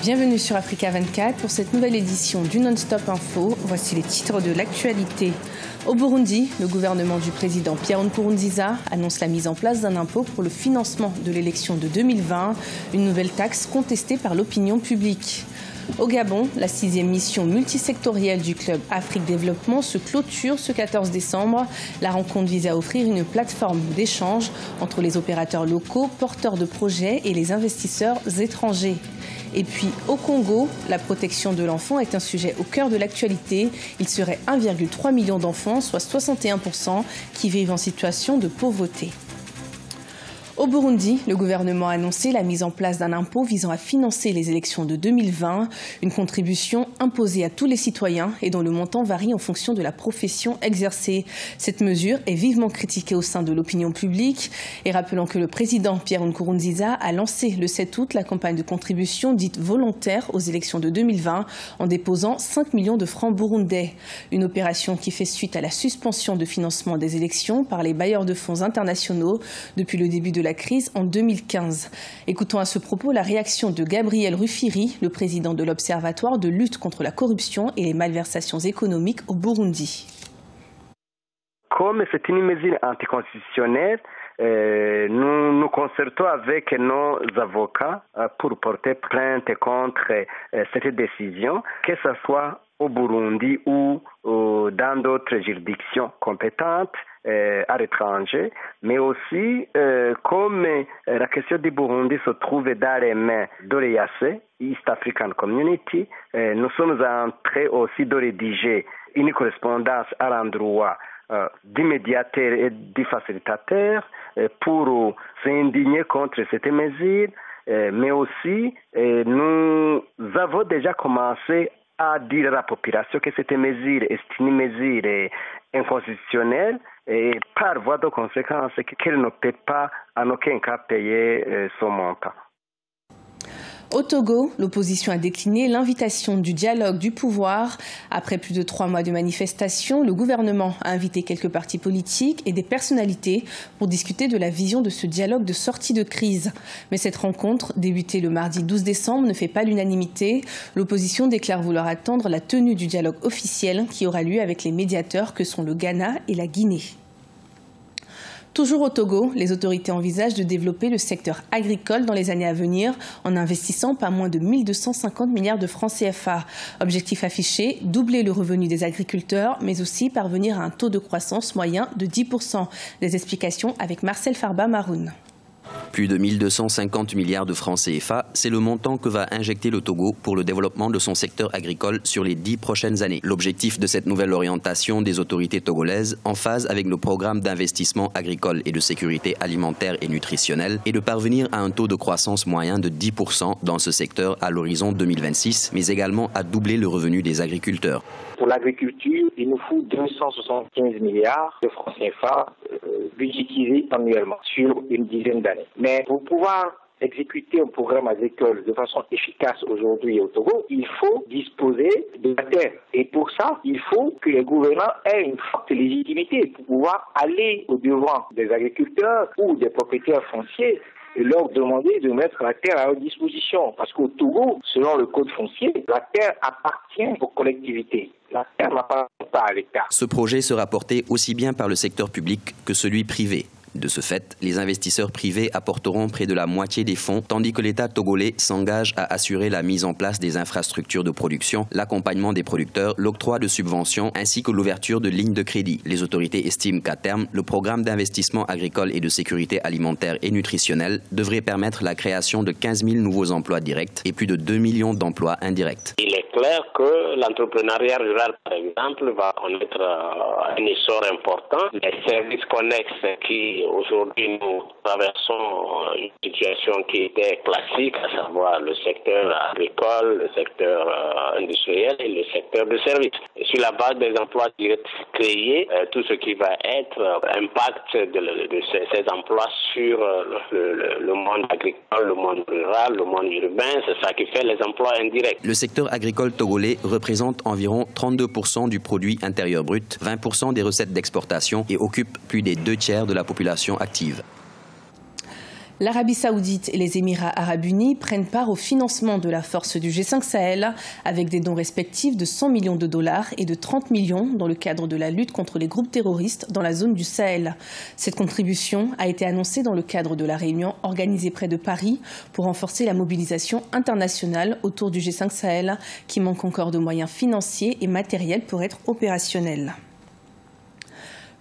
Bienvenue sur Africa 24 pour cette nouvelle édition du Non-Stop Info. Voici les titres de l'actualité. Au Burundi, le gouvernement du président Pierre Nkurunziza annonce la mise en place d'un impôt pour le financement de l'élection de 2020, une nouvelle taxe contestée par l'opinion publique. Au Gabon, la 6e mission multisectorielle du club Afrique Développement se clôture ce 14 décembre. La rencontre vise à offrir une plateforme d'échange entre les opérateurs locaux, porteurs de projets et les investisseurs étrangers. Et puis au Congo, la protection de l'enfant est un sujet au cœur de l'actualité. Il serait 1,3 million d'enfants, soit 61%, qui vivent en situation de pauvreté. Au Burundi, le gouvernement a annoncé la mise en place d'un impôt visant à financer les élections de 2020, une contribution imposée à tous les citoyens et dont le montant varie en fonction de la profession exercée. Cette mesure est vivement critiquée au sein de l'opinion publique. Et rappelons que le président Pierre Nkurunziza a lancé le 7 août la campagne de contribution dite volontaire aux élections de 2020 en déposant 5 millions de francs burundais. Une opération qui fait suite à la suspension de financement des élections par les bailleurs de fonds internationaux depuis le début de la crise en 2015. Écoutons à ce propos la réaction de Gabriel Rufiri, le président de l'Observatoire de lutte contre la corruption et les malversations économiques au Burundi. Comme c'est une mesure anticonstitutionnelle, nous nous concertons avec nos avocats pour porter plainte contre cette décision, que ce soit au Burundi ou dans d'autres juridictions compétentes à l'étranger, mais aussi comme la question du Burundi se trouve dans les mains de l'EAC, East African Community, nous sommes en train aussi de rédiger une correspondance à l'endroit du médiateur et du facilitateur pour s'indigner contre cette mesure, mais aussi nous avons déjà commencé à dire à la population que cette mesure est une mesure inconstitutionnelle et par voie de conséquence qu'elle ne peut pas en aucun cas payer son montant. Au Togo, l'opposition a décliné l'invitation du dialogue du pouvoir. Après plus de 3 mois de manifestations, le gouvernement a invité quelques partis politiques et des personnalités pour discuter de la vision de ce dialogue de sortie de crise. Mais cette rencontre, débutée le mardi 12 décembre, ne fait pas l'unanimité. L'opposition déclare vouloir attendre la tenue du dialogue officiel qui aura lieu avec les médiateurs que sont le Ghana et la Guinée. Toujours au Togo, les autorités envisagent de développer le secteur agricole dans les années à venir en investissant pas moins de 1250 milliards de francs CFA. Objectif affiché, doubler le revenu des agriculteurs, mais aussi parvenir à un taux de croissance moyen de 10%. Des explications avec Marcel Farba-Maroun. Plus de 1250 milliards de francs CFA, c'est le montant que va injecter le Togo pour le développement de son secteur agricole sur les 10 prochaines années. L'objectif de cette nouvelle orientation des autorités togolaises, en phase avec le programme d'investissement agricole et de sécurité alimentaire et nutritionnelle, est de parvenir à un taux de croissance moyen de 10% dans ce secteur à l'horizon 2026, mais également à doubler le revenu des agriculteurs. Pour l'agriculture, il nous faut 275 milliards de francs CFA budgétisés annuellement sur une dizaine d'années. Mais pour pouvoir exécuter un programme agricole de façon efficace aujourd'hui au Togo, il faut disposer de la terre. Et pour ça, il faut que les gouvernants aient une forte légitimité pour pouvoir aller au-devant des agriculteurs ou des propriétaires fonciers et leur demander de mettre la terre à leur disposition. Parce qu'au Togo, selon le code foncier, la terre appartient aux collectivités. La terre n'appartient pas à l'État. Ce projet sera porté aussi bien par le secteur public que celui privé. De ce fait, les investisseurs privés apporteront près de la moitié des fonds, tandis que l'État togolais s'engage à assurer la mise en place des infrastructures de production, l'accompagnement des producteurs, l'octroi de subventions ainsi que l'ouverture de lignes de crédit. Les autorités estiment qu'à terme, le programme d'investissement agricole et de sécurité alimentaire et nutritionnelle devrait permettre la création de 15 000 nouveaux emplois directs et plus de 2 millions d'emplois indirects. Il est clair que l'entrepreneuriat rural, par exemple, va connaître un essor important. Les services connexes qui aujourd'hui, nous traversons une situation qui était classique, à savoir le secteur agricole, le secteur industriel et le secteur de services. Et sur la base des emplois directs créés, tout ce qui va être impact de ces emplois sur le monde agricole, le monde rural, le monde urbain, c'est ça qui fait les emplois indirects. Le secteur agricole togolais représente environ 32% du produit intérieur brut, 20% des recettes d'exportation et occupe plus des 2 tiers de la population active. L'Arabie Saoudite et les Émirats Arabes Unis prennent part au financement de la force du G5 Sahel avec des dons respectifs de 100 millions de dollars et de 30 millions dans le cadre de la lutte contre les groupes terroristes dans la zone du Sahel. Cette contribution a été annoncée dans le cadre de la réunion organisée près de Paris pour renforcer la mobilisation internationale autour du G5 Sahel qui manque encore de moyens financiers et matériels pour être opérationnel.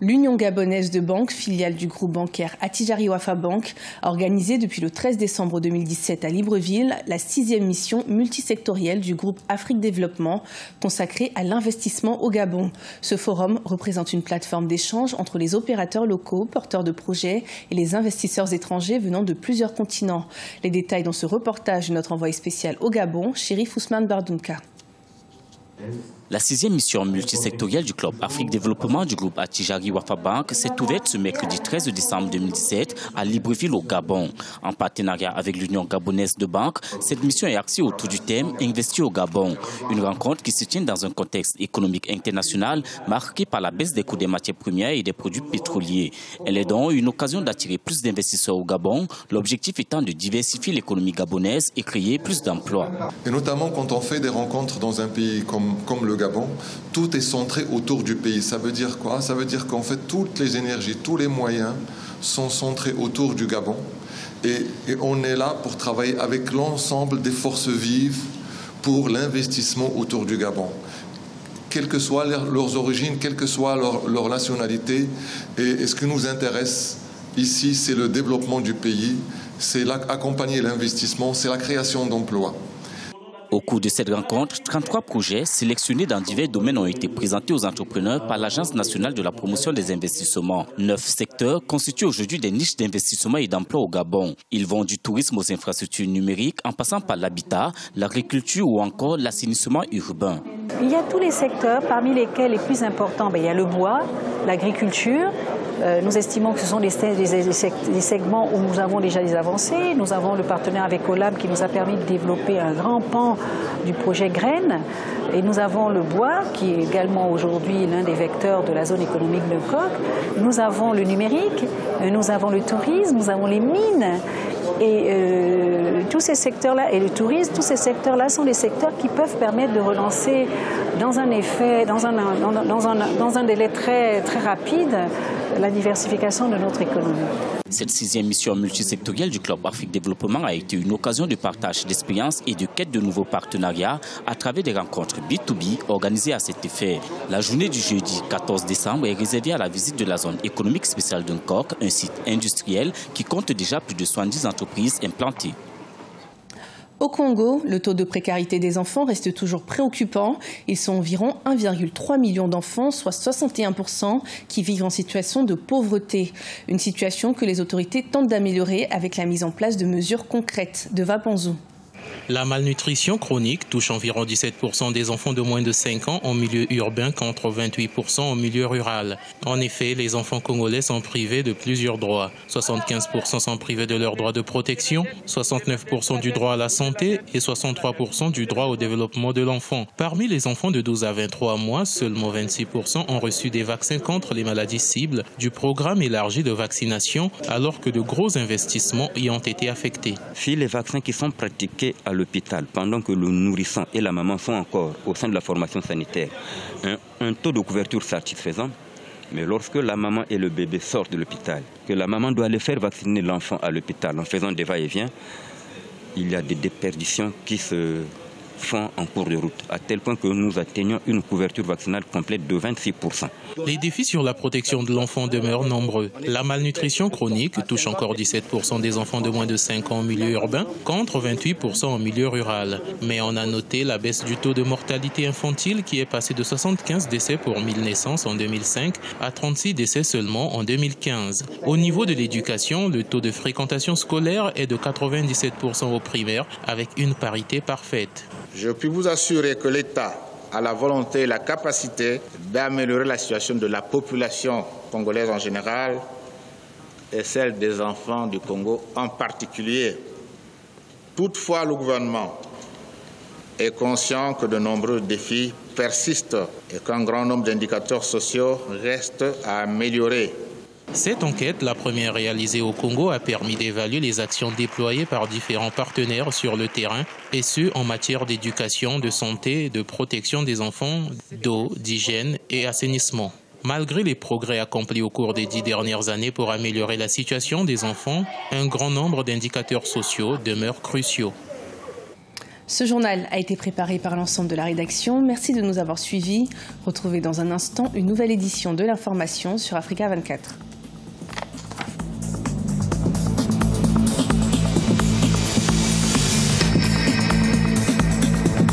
L'Union gabonaise de banques, filiale du groupe bancaire Attijari Wafa Bank, a organisé depuis le 13 décembre 2017 à Libreville la 6e mission multisectorielle du groupe Afrique Développement consacrée à l'investissement au Gabon. Ce forum représente une plateforme d'échange entre les opérateurs locaux, porteurs de projets et les investisseurs étrangers venant de plusieurs continents. Les détails dans ce reportage de notre envoyé spécial au Gabon, Chérif Ousmane Bardunka. La 6e mission multisectorielle du club Afrique Développement du groupe Attijari Wafa Bank s'est ouverte ce mercredi 13 décembre 2017 à Libreville au Gabon. En partenariat avec l'Union gabonaise de banques, cette mission est axée autour du thème « Investir au Gabon ». Une rencontre qui se tient dans un contexte économique international marqué par la baisse des coûts des matières premières et des produits pétroliers. Elle est donc une occasion d'attirer plus d'investisseurs au Gabon, l'objectif étant de diversifier l'économie gabonaise et créer plus d'emplois. Et notamment quand on fait des rencontres dans un pays comme le Gabon, tout est centré autour du pays. Ça veut dire quoi? Ça veut dire qu'en fait, toutes les énergies, tous les moyens sont centrés autour du Gabon. Et on est là pour travailler avec l'ensemble des forces vives pour l'investissement autour du Gabon. Quelles que soient leurs origines, quelle que soit leur nationalité. Et ce qui nous intéresse ici, c'est le développement du pays, c'est accompagner l'investissement, c'est la création d'emplois. Au cours de cette rencontre, 33 projets sélectionnés dans divers domaines ont été présentés aux entrepreneurs par l'Agence nationale de la promotion des investissements. 9 secteurs constituent aujourd'hui des niches d'investissement et d'emploi au Gabon. Ils vont du tourisme aux infrastructures numériques en passant par l'habitat, l'agriculture ou encore l'assainissement urbain. Il y a tous les secteurs, parmi lesquels les plus importants, il y a le bois, l'agriculture. Nous estimons que ce sont des segments où nous avons déjà des avancées. Nous avons le partenaire avec Olam qui nous a permis de développer un grand pan du projet Graines. Et nous avons le bois qui est également aujourd'hui l'un des vecteurs de la zone économique de Coq. Nous avons le numérique, nous avons le tourisme, nous avons les mines. Et tous ces secteurs-là, et le tourisme, tous ces secteurs-là sont des secteurs qui peuvent permettre de relancer dans un délai très, très rapide la diversification de notre économie. Cette 6e mission multisectorielle du club Afrique Développement a été une occasion de partage d'expériences et de quête de nouveaux partenariats à travers des rencontres B2B organisées à cet effet. La journée du jeudi 14 décembre est réservée à la visite de la zone économique spéciale de Nkok, un site industriel qui compte déjà plus de 70 entreprises implantées. Au Congo, le taux de précarité des enfants reste toujours préoccupant. Ils sont environ 1,3 million d'enfants, soit 61%, qui vivent en situation de pauvreté. Une situation que les autorités tentent d'améliorer avec la mise en place de mesures concrètes. De Vapanzou. La malnutrition chronique touche environ 17% des enfants de moins de 5 ans en milieu urbain contre 28% en milieu rural. En effet, les enfants congolais sont privés de plusieurs droits. 75% sont privés de leur droit de protection, 69% du droit à la santé et 63% du droit au développement de l'enfant. Parmi les enfants de 12 à 23 mois, seulement 26% ont reçu des vaccins contre les maladies cibles du programme élargi de vaccination, alors que de gros investissements y ont été affectés. Si les vaccins qui sont pratiqués à l'hôpital, pendant que le nourrisson et la maman sont encore au sein de la formation sanitaire, un taux de couverture satisfaisant, mais lorsque la maman et le bébé sortent de l'hôpital, que la maman doit aller faire vacciner l'enfant à l'hôpital en faisant des va-et-vient, il y a des déperditions qui se font en cours de route, à tel point que nous atteignons une couverture vaccinale complète de 26%. Les défis sur la protection de l'enfant demeurent nombreux. La malnutrition chronique touche encore 17% des enfants de moins de 5 ans en milieu urbain, contre 28% en milieu rural. Mais on a noté la baisse du taux de mortalité infantile qui est passé de 75 décès pour 1000 naissances en 2005 à 36 décès seulement en 2015. Au niveau de l'éducation, le taux de fréquentation scolaire est de 97% au primaire, avec une parité parfaite. Je puis vous assurer que l'État a la volonté et la capacité d'améliorer la situation de la population congolaise en général et celle des enfants du Congo en particulier. Toutefois, le gouvernement est conscient que de nombreux défis persistent et qu'un grand nombre d'indicateurs sociaux restent à améliorer. Cette enquête, la première réalisée au Congo, a permis d'évaluer les actions déployées par différents partenaires sur le terrain, et ce en matière d'éducation, de santé, de protection des enfants, d'eau, d'hygiène et assainissement. Malgré les progrès accomplis au cours des 10 dernières années pour améliorer la situation des enfants, un grand nombre d'indicateurs sociaux demeurent cruciaux. Ce journal a été préparé par l'ensemble de la rédaction. Merci de nous avoir suivis. Retrouvez dans un instant une nouvelle édition de l'information sur Africa 24.